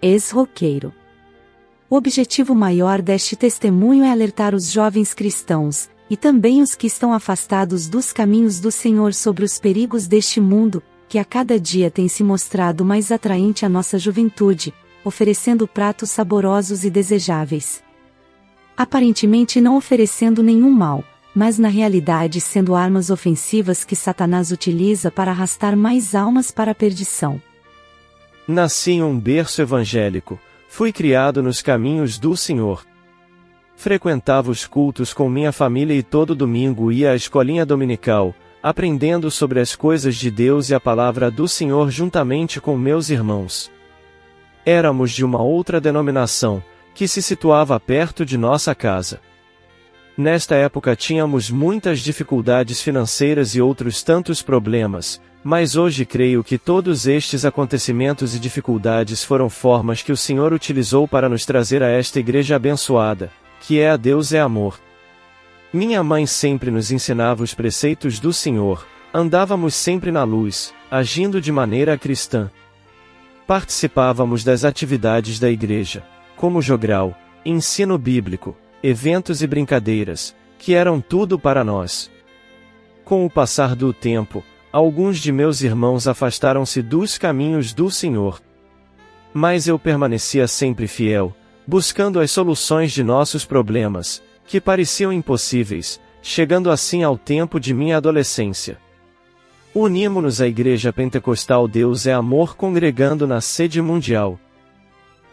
ex-roqueiro. O objetivo maior deste testemunho é alertar os jovens cristãos, e também os que estão afastados dos caminhos do Senhor sobre os perigos deste mundo, que a cada dia tem se mostrado mais atraente à nossa juventude, oferecendo pratos saborosos e desejáveis. Aparentemente não oferecendo nenhum mal, mas na realidade sendo armas ofensivas que Satanás utiliza para arrastar mais almas para a perdição. Nasci em um berço evangélico, fui criado nos caminhos do Senhor. Frequentava os cultos com minha família e todo domingo ia à escolinha dominical, aprendendo sobre as coisas de Deus e a palavra do Senhor juntamente com meus irmãos. Éramos de uma outra denominação, que se situava perto de nossa casa. Nesta época tínhamos muitas dificuldades financeiras e outros tantos problemas, mas hoje creio que todos estes acontecimentos e dificuldades foram formas que o Senhor utilizou para nos trazer a esta igreja abençoada, que é a Deus é amor. Minha mãe sempre nos ensinava os preceitos do Senhor, andávamos sempre na luz, agindo de maneira cristã. Participávamos das atividades da igreja, como jogral, ensino bíblico, eventos e brincadeiras, que eram tudo para nós. Com o passar do tempo, alguns de meus irmãos afastaram-se dos caminhos do Senhor. Mas eu permanecia sempre fiel, buscando as soluções de nossos problemas, que pareciam impossíveis, chegando assim ao tempo de minha adolescência. Unimos-nos à Igreja Pentecostal Deus é Amor congregando na sede mundial.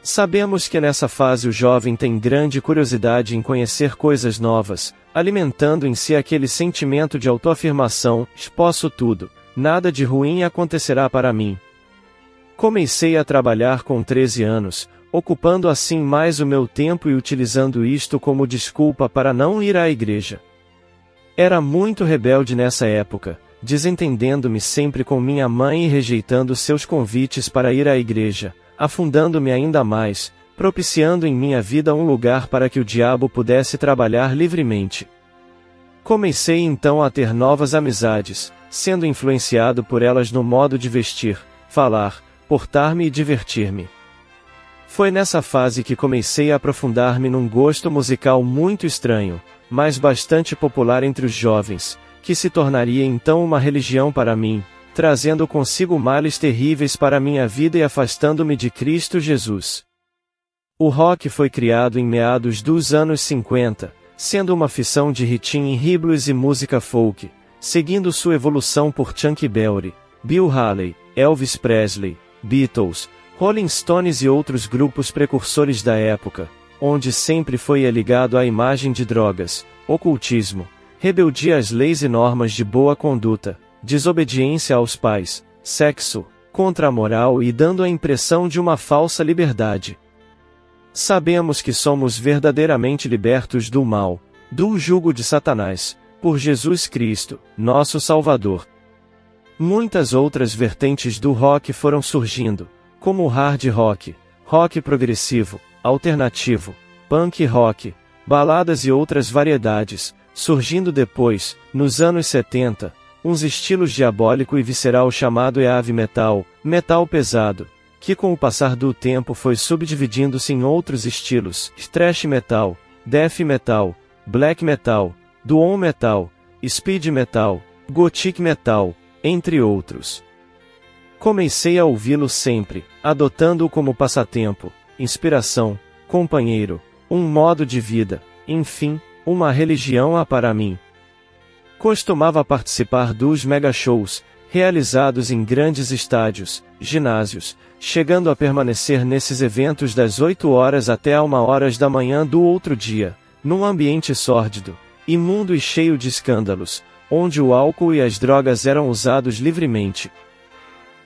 Sabemos que nessa fase o jovem tem grande curiosidade em conhecer coisas novas, alimentando em si aquele sentimento de autoafirmação, posso tudo, nada de ruim acontecerá para mim. Comecei a trabalhar com 13 anos, ocupando assim mais o meu tempo e utilizando isto como desculpa para não ir à igreja. Era muito rebelde nessa época, desentendendo-me sempre com minha mãe e rejeitando seus convites para ir à igreja, afundando-me ainda mais, propiciando em minha vida um lugar para que o diabo pudesse trabalhar livremente. Comecei então a ter novas amizades, sendo influenciado por elas no modo de vestir, falar, portar-me e divertir-me. Foi nessa fase que comecei a aprofundar-me num gosto musical muito estranho, mas bastante popular entre os jovens, que se tornaria então uma religião para mim, trazendo consigo males terríveis para minha vida e afastando-me de Cristo Jesus. O rock foi criado em meados dos anos 50, sendo uma fissão de rhythm and blues e música folk, seguindo sua evolução por Chuck Berry, Bill Haley, Elvis Presley, Beatles, Rolling Stones e outros grupos precursores da época, onde sempre foi ligado à imagem de drogas, ocultismo, rebeldia às leis e normas de boa conduta, desobediência aos pais, sexo, contra a moral e dando a impressão de uma falsa liberdade. Sabemos que somos verdadeiramente libertos do mal, do jugo de Satanás, por Jesus Cristo, nosso Salvador. Muitas outras vertentes do rock foram surgindo, como o hard rock, rock progressivo, alternativo, punk rock, baladas e outras variedades, surgindo depois, nos anos 70, uns estilos diabólico e visceral chamado heavy metal, metal pesado, que com o passar do tempo foi subdividindo-se em outros estilos, thrash metal, death metal, black metal, doom metal, speed metal, gothic metal, entre outros. Comecei a ouvi-lo sempre, adotando-o como passatempo, inspiração, companheiro, um modo de vida, enfim, uma religião para mim. Costumava participar dos mega-shows, realizados em grandes estádios, ginásios, chegando a permanecer nesses eventos das 8 horas até a 1 hora da manhã do outro dia, num ambiente sórdido, imundo e cheio de escândalos, onde o álcool e as drogas eram usados livremente.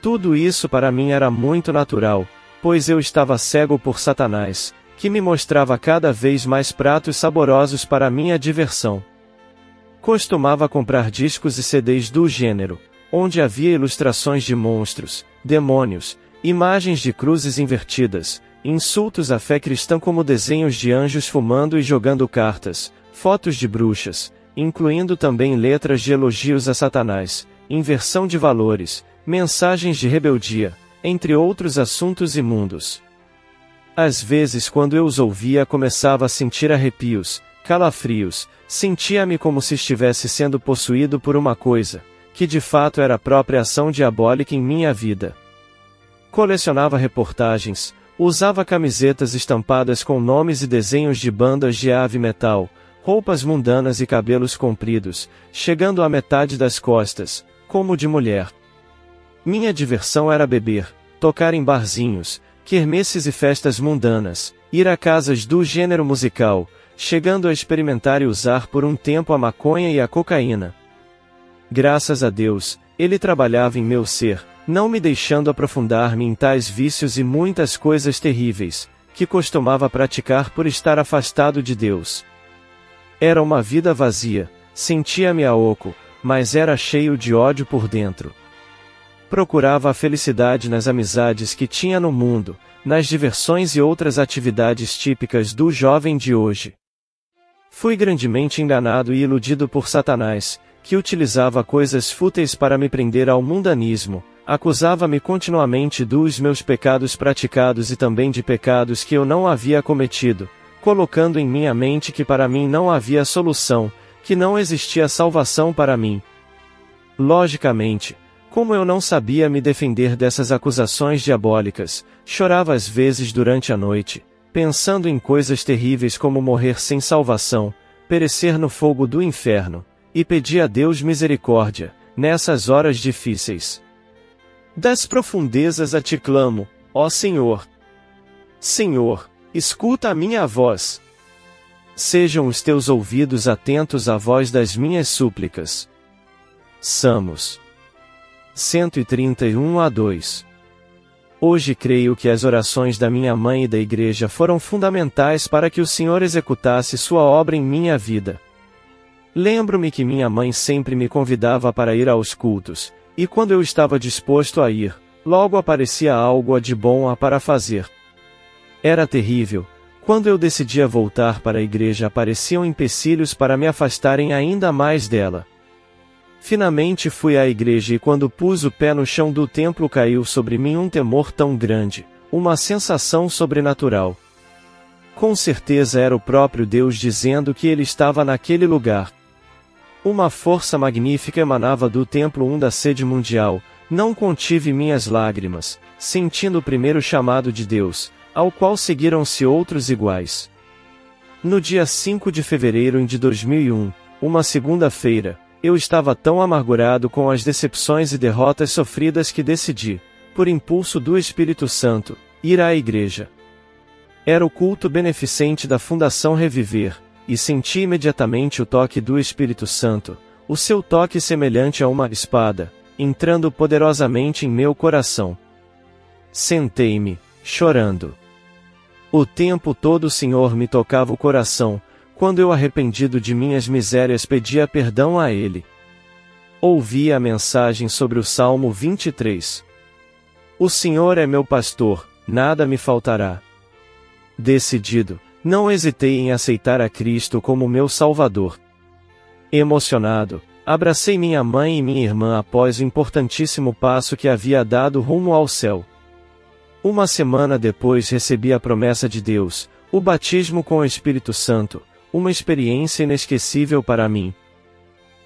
Tudo isso para mim era muito natural, pois eu estava cego por Satanás, que me mostrava cada vez mais pratos saborosos para minha diversão. Costumava comprar discos e CDs do gênero, onde havia ilustrações de monstros, demônios, imagens de cruzes invertidas, insultos à fé cristã como desenhos de anjos fumando e jogando cartas, fotos de bruxas, incluindo também letras de elogios a Satanás, inversão de valores, mensagens de rebeldia, entre outros assuntos imundos. Às vezes, quando eu os ouvia, começava a sentir arrepios, calafrios, sentia-me como se estivesse sendo possuído por uma coisa, que de fato era a própria ação diabólica em minha vida. Colecionava reportagens, usava camisetas estampadas com nomes e desenhos de bandas de heavy metal, roupas mundanas e cabelos compridos, chegando à metade das costas, como de mulher. Minha diversão era beber, tocar em barzinhos, quermesses e festas mundanas, ir a casas do gênero musical, chegando a experimentar e usar por um tempo a maconha e a cocaína. Graças a Deus, Ele trabalhava em meu ser, não me deixando aprofundar-me em tais vícios e muitas coisas terríveis, que costumava praticar por estar afastado de Deus. Era uma vida vazia, sentia-me a oco, mas era cheio de ódio por dentro. Procurava a felicidade nas amizades que tinha no mundo, nas diversões e outras atividades típicas do jovem de hoje. Fui grandemente enganado e iludido por Satanás, que utilizava coisas fúteis para me prender ao mundanismo, acusava-me continuamente dos meus pecados praticados e também de pecados que eu não havia cometido, colocando em minha mente que para mim não havia solução, que não existia salvação para mim. Logicamente, como eu não sabia me defender dessas acusações diabólicas, chorava às vezes durante a noite, pensando em coisas terríveis como morrer sem salvação, perecer no fogo do inferno, e pedi a Deus misericórdia, nessas horas difíceis. Das profundezas a ti clamo, ó Senhor. Senhor, escuta a minha voz. Sejam os teus ouvidos atentos à voz das minhas súplicas. Salmos 131-2. Hoje creio que as orações da minha mãe e da igreja foram fundamentais para que o Senhor executasse sua obra em minha vida. Lembro-me que minha mãe sempre me convidava para ir aos cultos, e quando eu estava disposto a ir, logo aparecia algo de bom para fazer. Era terrível. Quando eu decidia voltar para a igreja, apareciam empecilhos para me afastarem ainda mais dela. Finalmente fui à igreja e quando pus o pé no chão do templo caiu sobre mim um temor tão grande, uma sensação sobrenatural. Com certeza era o próprio Deus dizendo que Ele estava naquele lugar. Uma força magnífica emanava do templo da sede mundial, não contive minhas lágrimas, sentindo o primeiro chamado de Deus, ao qual seguiram-se outros iguais. No dia 5 de fevereiro de 2001, uma segunda-feira, eu estava tão amargurado com as decepções e derrotas sofridas que decidi, por impulso do Espírito Santo, ir à igreja. Era o culto beneficente da Fundação Reviver, e senti imediatamente o toque do Espírito Santo, o seu toque semelhante a uma espada, entrando poderosamente em meu coração. Sentei-me, chorando. O tempo todo o Senhor me tocava o coração, quando eu arrependido de minhas misérias pedia perdão a Ele. Ouvi a mensagem sobre o Salmo 23. O Senhor é meu pastor, nada me faltará. Decidido, não hesitei em aceitar a Cristo como meu Salvador. Emocionado, abracei minha mãe e minha irmã após o importantíssimo passo que havia dado rumo ao céu. Uma semana depois recebi a promessa de Deus, o batismo com o Espírito Santo, uma experiência inesquecível para mim.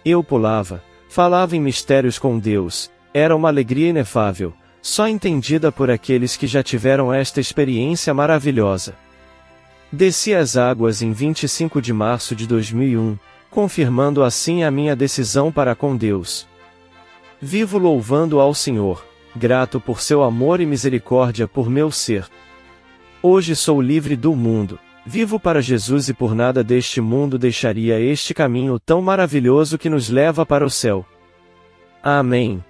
Eu pulava, falava em mistérios com Deus, era uma alegria inefável, só entendida por aqueles que já tiveram esta experiência maravilhosa. Desci as águas em 25 de março de 2001, confirmando assim a minha decisão para com Deus. Vivo louvando ao Senhor, grato por seu amor e misericórdia por meu ser. Hoje sou livre do mundo, vivo para Jesus e por nada deste mundo deixaria este caminho tão maravilhoso que nos leva para o céu. Amém.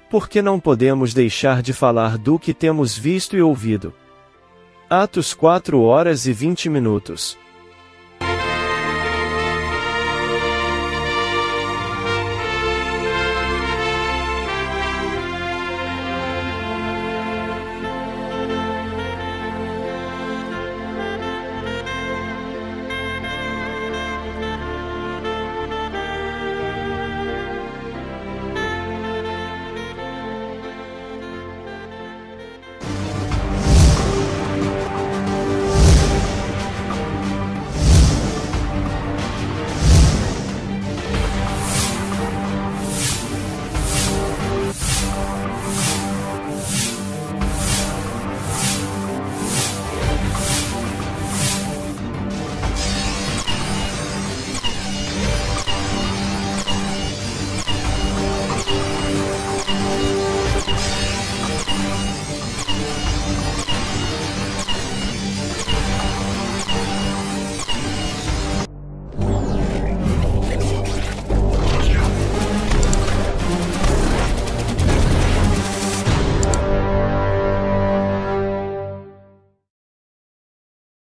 Por que não podemos deixar de falar do que temos visto e ouvido? Atos 4 horas e 20 minutos.